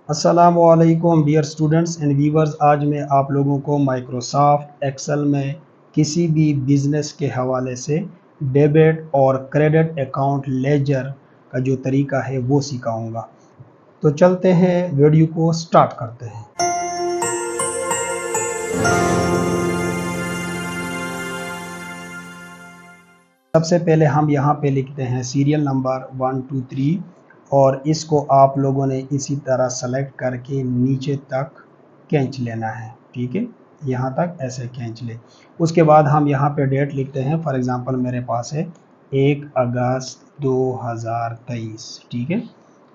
अस्सलामुअलैकुम dear students and viewers. आज मैं आप लोगों को माइक्रोसॉफ्ट एक्सेल में किसी भी बिज़नेस के हवाले से डेबिट और क्रेडिट अकाउंट लेजर का जो तरीका है वो सिखाऊंगा। तो चलते हैं, वीडियो को स्टार्ट करते हैं। सबसे पहले हम यहाँ पे लिखते हैं सीरियल नंबर 1 2 3 और इसको आप लोगों ने इसी तरह सेलेक्ट करके नीचे तक खींच लेना है। ठीक है, यहाँ तक ऐसे खींच ले। उसके बाद हम यहाँ पे डेट लिखते हैं। फॉर एग्जांपल मेरे पास है 1 अगस्त 2023। ठीक है,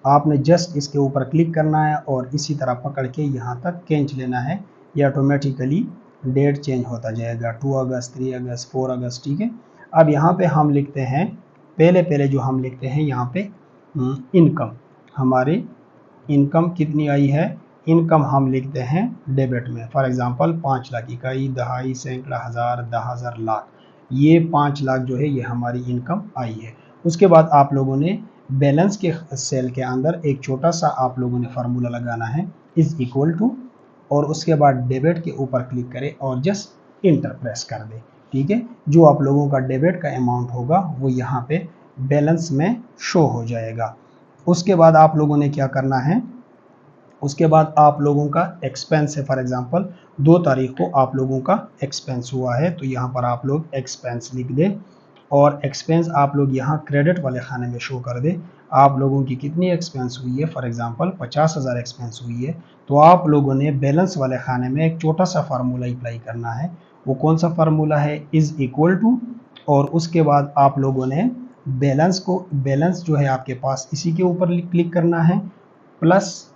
आपने जस्ट इसके ऊपर क्लिक करना है और इसी तरह पकड़ के यहाँ तक खींच लेना है। ये ऑटोमेटिकली डेट चेंज होता जाएगा, 2 अगस्त 3 अगस्त 4 अगस्त। ठीक है, अब यहाँ पे हम लिखते हैं, पहले जो हम लिखते हैं यहाँ पे इनकम। हमारी इनकम कितनी आई है, इनकम हम लिखते हैं डेबिट में। फॉर एग्जांपल 5 लाख, इकाई, दहाई, सैकड़ा, हज़ार, 10,000, लाख। ये 5 लाख जो है ये हमारी इनकम आई है। उसके बाद आप लोगों ने बैलेंस के सेल के अंदर एक छोटा सा आप लोगों ने फार्मूला लगाना है, इज इक्वल टू, और उसके बाद डेबिट के ऊपर क्लिक करें और जस्ट इंटर प्रेस कर दें। ठीक है, जो आप लोगों का डेबिट का अमाउंट होगा वो यहाँ पे बैलेंस में शो हो जाएगा। उसके बाद आप लोगों ने क्या करना है, उसके बाद आप लोगों का एक्सपेंस है। फॉर एग्जांपल 2 तारीख को आप लोगों का एक्सपेंस हुआ है, तो यहाँ पर आप लोग एक्सपेंस लिख दें और एक्सपेंस आप लोग यहाँ क्रेडिट वाले खाने में शो कर दें। आप लोगों की कितनी एक्सपेंस हुई है, फॉर एग्जांपल 50,000 एक्सपेंस हुई है, तो आप लोगों ने बैलेंस वाले खाने में एक छोटा सा फार्मूला अप्लाई करना है। वो कौन सा फार्मूला है, इज इक्वल टू, और उसके बाद आप लोगों ने बैलेंस जो है आपके पास इसी के ऊपर क्लिक करना है, प्लस,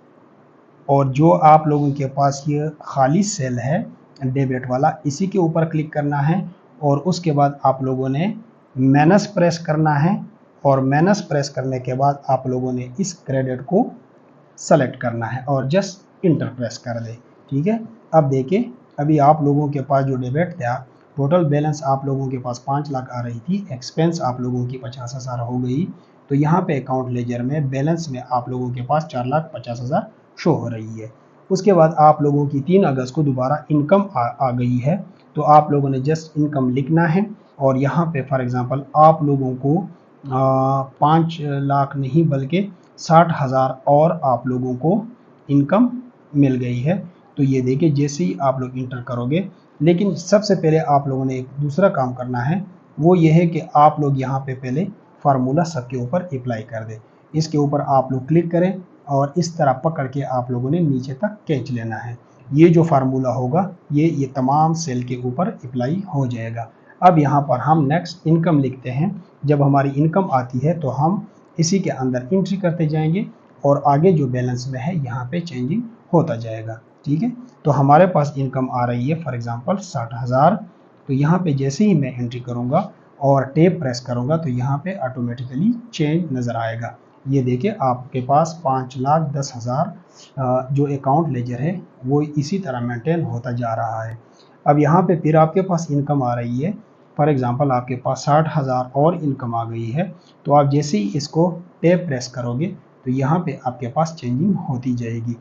और जो आप लोगों के पास ये खाली सेल है डेबिट वाला, इसी के ऊपर क्लिक करना है और उसके बाद आप लोगों ने माइनस प्रेस करना है और माइनस प्रेस करने के बाद आप लोगों ने इस क्रेडिट को सेलेक्ट करना है और जस्ट इंटर प्रेस कर दे। ठीक है, अब देखिए, अभी आप लोगों के पास जो डेबिट था, टोटल बैलेंस आप लोगों के पास 5 लाख आ रही थी, एक्सपेंस आप लोगों की 50,000 हो गई, तो यहाँ पे अकाउंट लेजर में बैलेंस में आप लोगों के पास 4,50,000 शो हो रही है। उसके बाद आप लोगों की 3 अगस्त को दोबारा इनकम आ गई है, तो आप लोगों ने जस्ट इनकम लिखना है और यहाँ पे फॉर एग्जांपल आप लोगों को 5 लाख नहीं बल्कि 60,000 और आप लोगों को इनकम मिल गई है। तो ये देखिए, जैसे ही आप लोग इंटर करोगे, लेकिन सबसे पहले आप लोगों ने एक दूसरा काम करना है, वो ये है कि आप लोग यहाँ पे पहले फार्मूला सबके ऊपर अप्लाई कर दें। इसके ऊपर आप लोग क्लिक करें और इस तरह पकड़ के आप लोगों ने नीचे तक खींच लेना है। ये जो फार्मूला होगा ये तमाम सेल के ऊपर अप्लाई हो जाएगा। अब यहाँ पर हम नेक्स्ट इनकम लिखते हैं। जब हमारी इनकम आती है तो हम इसी के अंदर एंट्री करते जाएंगे और आगे जो बैलेंस में है यहाँ पे चेंजिंग होता जाएगा। ठीक है, तो हमारे पास इनकम आ रही है फॉर एग्जांपल 60,000, तो यहाँ पे जैसे ही मैं एंट्री करूँगा और टैब प्रेस करूँगा तो यहाँ पे ऑटोमेटिकली चेंज नज़र आएगा। ये देखिए, आपके पास 5,10,000 जो अकाउंट लेजर है वो इसी तरह मेंटेन होता जा रहा है। अब यहाँ पे फिर आपके पास इनकम आ रही है, फॉर एग्जांपल आपके पास 60,000 और इनकम आ गई है, तो आप जैसे ही इसको टैब प्रेस करोगे तो यहाँ पे आपके पास चेंजिंग होती जाएगी।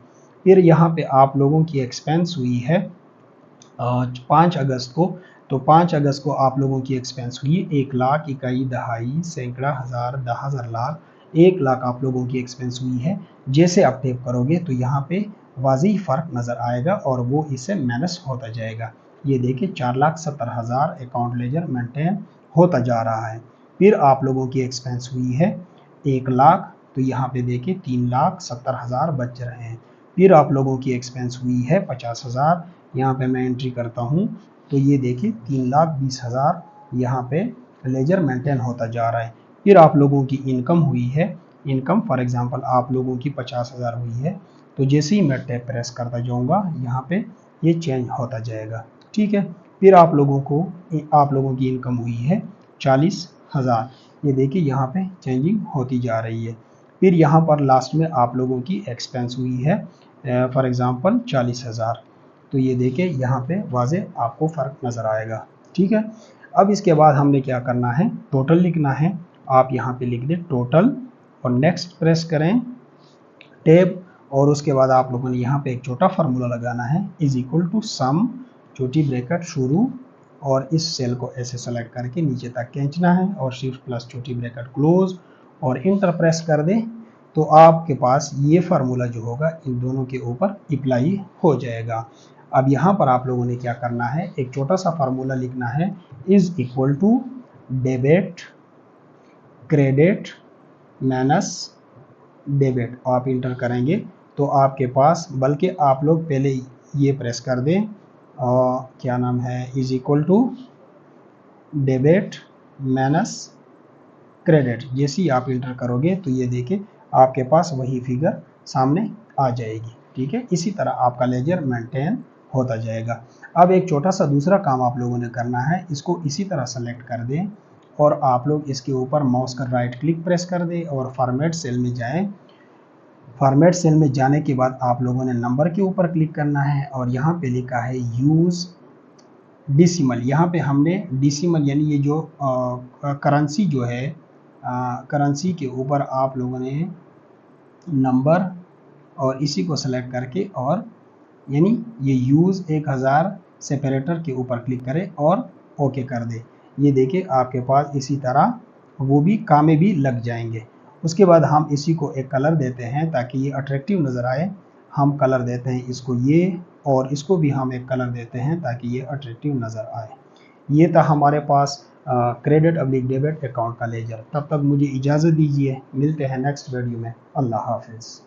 फिर यहाँ पे आप लोगों की एक्सपेंस हुई है 5 अगस्त को, तो 5 अगस्त को आप लोगों की एक्सपेंस हुई 1 लाख, इकाई, दहाई, सैकड़ा, हज़ार, 10,000, लाख। 1 लाख आप लोगों की एक्सपेंस हुई है। जैसे आप टैप करोगे तो यहाँ पे वाज़ी फ़र्क नज़र आएगा और वो इससे माइनस होता जाएगा। ये देखिए, 4,70,000 अकाउंट लेजर मेंटेन होता जा रहा है। फिर आप लोगों की एक्सपेंस हुई है 1 लाख, तो यहाँ पे देखिए 3,70,000 बच रहे हैं। फिर आप लोगों की एक्सपेंस हुई है 50,000, यहाँ पे मैं एंट्री करता हूँ तो ये देखिए 3,20,000 यहाँ पे लेजर मेंटेन होता जा रहा है। फिर आप लोगों की इनकम हुई है, इनकम फॉर एग्जांपल आप लोगों की 50,000 हुई है, तो जैसे ही मैं टैब प्रेस करता जाऊँगा यहाँ पे ये चेंज होता जाएगा। ठीक है, फिर आप लोगों की इनकम हुई है 40,000, ये देखिए यहाँ पे चेंजिंग होती जा रही है। फिर यहाँ पर लास्ट में आप लोगों की एक्सपेंस हुई है फॉर एग्जांपल 40,000, तो ये देखिए यहाँ पे वाज़े आपको फ़र्क नज़र आएगा। ठीक है, अब इसके बाद हमने क्या करना है, टोटल लिखना है। आप यहाँ पे लिख दें टोटल और नेक्स्ट प्रेस करें टैब और उसके बाद आप लोगों ने यहाँ पे एक छोटा फार्मूला लगाना है, इज इक्वल टू सम छोटी ब्रैकेट शुरू, और इस सेल को ऐसे सेलेक्ट करके नीचे तक खींचना है और शिफ्ट प्लस छोटी ब्रैकेट क्लोज और इंटर प्रेस कर दें, तो आपके पास ये फार्मूला जो होगा इन दोनों के ऊपर अप्लाई हो जाएगा। अब यहाँ पर आप लोगों ने क्या करना है, एक छोटा सा फार्मूला लिखना है, is equal to debit credit minus debit. आप इंटर करेंगे तो आपके पास, बल्कि आप लोग पहले ये प्रेस कर दें, क्या नाम है, is equal to debit minus credit. जैसे ही आप इंटर करोगे तो ये देखिए आपके पास वही फिगर सामने आ जाएगी। ठीक है, इसी तरह आपका लेजर मेंटेन होता जाएगा। अब एक छोटा सा दूसरा काम आप लोगों ने करना है, इसको इसी तरह सेलेक्ट कर दें और आप लोग इसके ऊपर माउस का राइट क्लिक प्रेस कर दें और फॉर्मेट सेल में जाएं। फॉर्मेट सेल में जाने के बाद आप लोगों ने नंबर के ऊपर क्लिक करना है और यहाँ पे लिखा है यूज़ डिसिमल। यहाँ पे हमने डिसिमल यानी ये जो करेंसी जो है, करेंसी के ऊपर आप लोगों ने नंबर और इसी को सेलेक्ट करके, और यानी ये यूज़ 1000 सेपरेटर के ऊपर क्लिक करें और ओके कर दे। ये देखिए आपके पास इसी तरह वो भी कामें भी लग जाएंगे। उसके बाद हम इसी को एक कलर देते हैं ताकि ये अट्रैक्टिव नज़र आए। हम कलर देते हैं इसको ये, और इसको भी हम एक कलर देते हैं ताकि ये अट्रैक्टिव नज़र आए। ये था हमारे पास क्रेडिट अब्लिक डेबिट अकाउंट का लेजर। तब तक मुझे इजाज़त दीजिए, मिलते हैं नेक्स्ट वीडियो में। अल्लाह हाफिज़।